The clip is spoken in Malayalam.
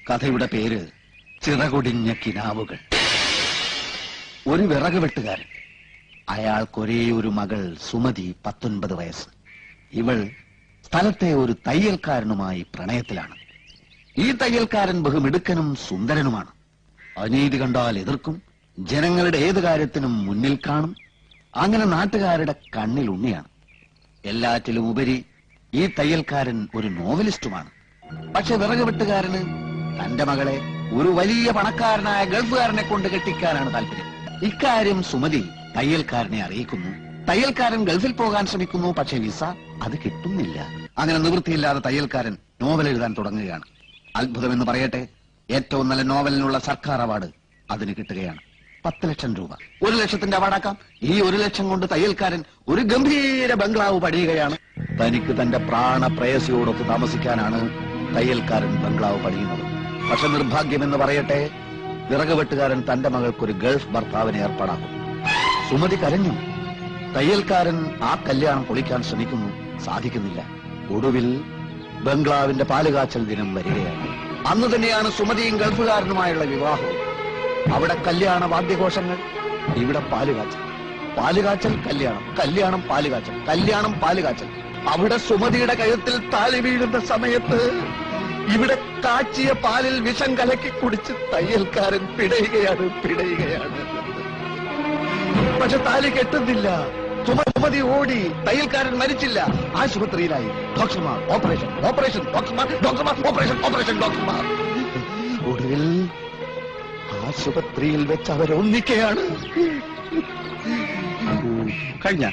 കഥയുടെ പേര് ചിറകൊടിഞ്ഞ കിനാവുകൾ. ഒരു വിറക് വെട്ടുകാരൻ, അയാൾക്കൊരേ ഒരു മകൾ സുമതി, 19 വയസ്സ്. ഇവൾ സ്ഥലത്തെ ഒരു തയ്യൽക്കാരനുമായി പ്രണയത്തിലാണ്. ഈ തയ്യൽക്കാരൻ ബഹുമിടുക്കനും സുന്ദരനുമാണ്. അനീതി കണ്ടാൽ എതിർക്കും, ജനങ്ങളുടെ ഏത് കാര്യത്തിനും മുന്നിൽ കാണും. അങ്ങനെ നാട്ടുകാരുടെ കണ്ണിൽ ഉണ്ണിയാണ്. എല്ലാറ്റിലും ഉപരി ഈ തയ്യൽക്കാരൻ ഒരു നോവലിസ്റ്റുമാണ്. പക്ഷെ വിറക് വെട്ടുകാരന് തന്റെ മകളെ ഒരു വലിയ പണക്കാരനായ ഗൾഫുകാരനെ കൊണ്ട് കെട്ടിക്കാനാണ് താല്പര്യം. ഇക്കാര്യം സുമതി തയ്യൽക്കാരനെ അറിയിക്കുന്നു. തയ്യൽക്കാരൻ ഗൾഫിൽ പോകാൻ ശ്രമിക്കുന്നു. പക്ഷെ വിസ അത് കിട്ടുന്നില്ല. അങ്ങനെ നിവൃത്തിയില്ലാതെ തയ്യൽക്കാരൻ നോവൽ എഴുതാൻ തുടങ്ങുകയാണ്. അത്ഭുതമെന്ന് പറയട്ടെ, ഏറ്റവും നല്ല നോവലിനുള്ള സർക്കാർ അവാർഡ് അതിന് കിട്ടുകയാണ്. 10 ലക്ഷം രൂപ. 1 ലക്ഷത്തിന്റെ അവാർഡാക്കാം. ഈ 1 ലക്ഷം കൊണ്ട് തയ്യൽക്കാരൻ ഒരു ഗംഭീര ബംഗ്ലാവ് പണിയുകയാണ്. തനിക്ക് തന്റെ പ്രാണപ്രേയസിയോടൊത്ത് താമസിക്കാനാണ് തയ്യൽക്കാരൻ ബംഗ്ലാവ് പണിയുന്നത്. പക്ഷെ നിർഭാഗ്യമെന്ന് പറയട്ടെ, വിറക് വെട്ടുകാരൻ തന്റെ മകൾക്കൊരു ഗൾഫ് ഭർത്താവിനെ ഏർപ്പാടാക്കും. സുമതി കരഞ്ഞു. തയ്യൽക്കാരൻ ആ കല്യാണം പൊളിക്കാൻ ശ്രമിക്കുന്നു. സാധിക്കുന്നില്ല. ഒടുവിൽ ബംഗ്ലാവിന്റെ പാലുകാച്ചൽ ദിനം വരികയാണ്. അന്ന് തന്നെയാണ് സുമതിയും ഗൾഫുകാരനുമായുള്ള വിവാഹവും. അവിടെ കല്യാണ വാദ്യഘോഷങ്ങൾ, ഇവിടെ പാലുകാച്ചൽ. പാലുകാച്ചൽ കല്യാണം, കല്യാണം പാലുകാച്ചൽ, കല്യാണം പാലുകാച്ചൽ. അവിടെ സുമതിയുടെ കഴുത്തിൽ താലി വീഴുന്ന സമയത്ത് ഇവിടെ കാച്ചിയ പാലിൽ വിഷം കലക്കി കുടിച്ച് തയ്യൽക്കാരൻ പിടയുകയാണ്. പക്ഷെ താലി കെട്ടുന്നില്ല. സുമതി ഓടി. തയ്യൽക്കാരൻ മരിച്ചില്ല, ആശുപത്രിയിലായി. ഡോക്ടർമാർ ഓപ്പറേഷൻ, ഓപ്പറേഷൻ, ഡോക്ടർമാർ, ഡോക്ടർമാർ, ഓപ്പറേഷൻ, ഓപ്പറേഷൻ, ഡോക്ടർമാർ. ഒടുവിൽ ആശുപത്രിയിൽ വെച്ച് അവരൊന്നിക്കുകയാണ്. കഴിഞ്ഞ